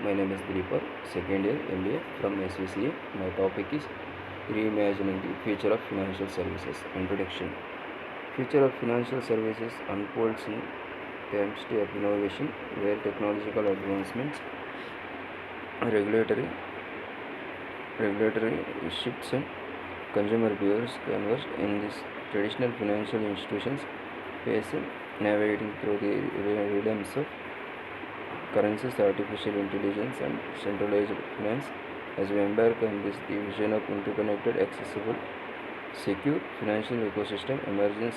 My name is Deepak, second year MBA from SVCA. My topic is reimagining the future of financial services. Introduction. Future of financial services unfolds in terms of innovation, where technological advancements, regulatory regulatory shifts, and consumer behaviors converge in these traditional financial institutions face navigating through the realms of currencies, artificial intelligence, and centralized finance. As we embark on this, the vision of interconnected, accessible, secure financial ecosystem emerges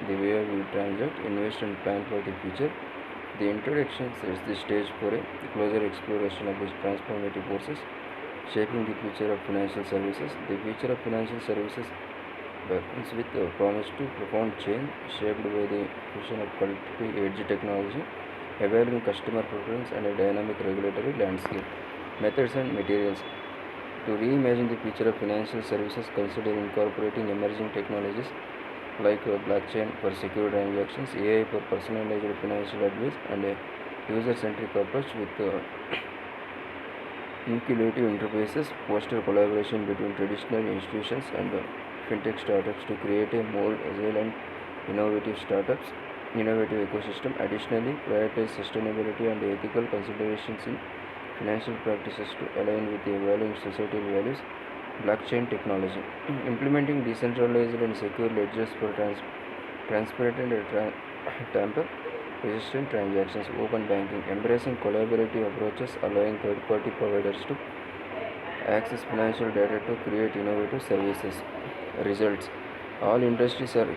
the way we transact, invest, and plan for the future. The introduction sets the stage for a closer exploration of these transformative forces shaping the future of financial services. The future of financial services begins with a promise to profound change shaped by the fusion of cutting-edge technology, evolving customer preference, and a dynamic regulatory landscape. Methods and materials. To reimagine the future of financial services, consider incorporating emerging technologies like blockchain for secure transactions, AI for personalized financial advice, and a user-centric approach with intuitive interfaces, foster collaboration between traditional institutions and fintech startups to create a more agile and innovative ecosystem. Additionally, prioritize sustainability and ethical considerations in financial practices to align with the evolving societal values. Blockchain technology. Implementing decentralized and secure ledgers for transparent and tamper resistant transactions. Open banking. Embracing collaborative approaches, allowing third-party providers to access financial data to create innovative services. Results. All industries are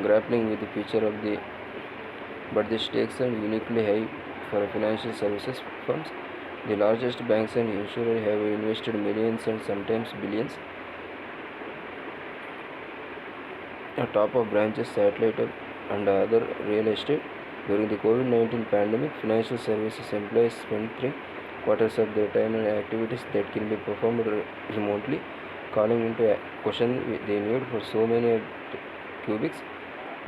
grappling with the future of the but the stakes are uniquely high for financial services firms. The largest banks and insurers have invested millions and sometimes billions atop of branches, satellite and other real estate. During the COVID-19 pandemic, financial services employees spent 3/4 of their time on activities that can be performed remotely, calling into question the need for so many cubics.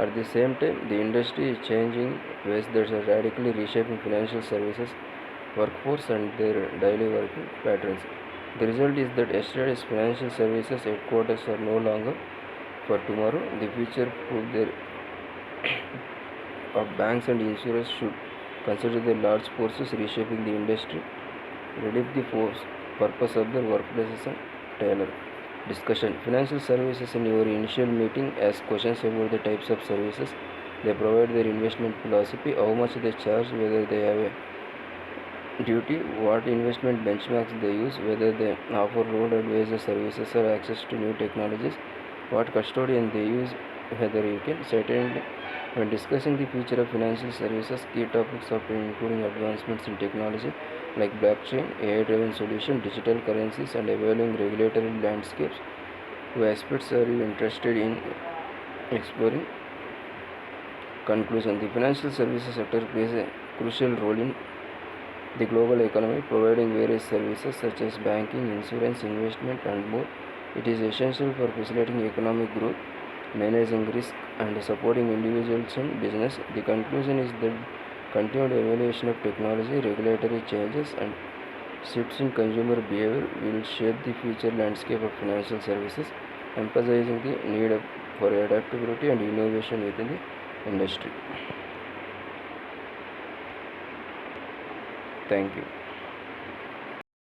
At the same time, the industry is changing ways that are radically reshaping financial services workforce and their daily working patterns. The result is that yesterday's financial services headquarters are no longer for tomorrow. The future proof there of banks and insurers should consider the large forces reshaping the industry, redefine the purpose of their workplaces, and tailor discussion. Financial services. In your initial meeting, ask questions about the types of services they provide, their investment philosophy, how much they charge, whether they have a duty, what investment benchmarks they use, whether they offer road-advisor services or access to new technologies, what custodian they use, whether you can. Certainly, when discussing the future of financial services, key topics of including advancements in technology like blockchain, AI-driven solutions, digital currencies, and evolving regulatory landscapes. What aspects are you interested in exploring? Conclusion. The financial services sector plays a crucial role in the global economy, providing various services such as banking, insurance, investment, and more. It is essential for facilitating economic growth, managing risk, and supporting individuals and business. The conclusion is that continued evaluation of technology, regulatory changes, and shifts in consumer behavior will shape the future landscape of financial services, emphasizing the need for adaptability and innovation within the industry. Thank you.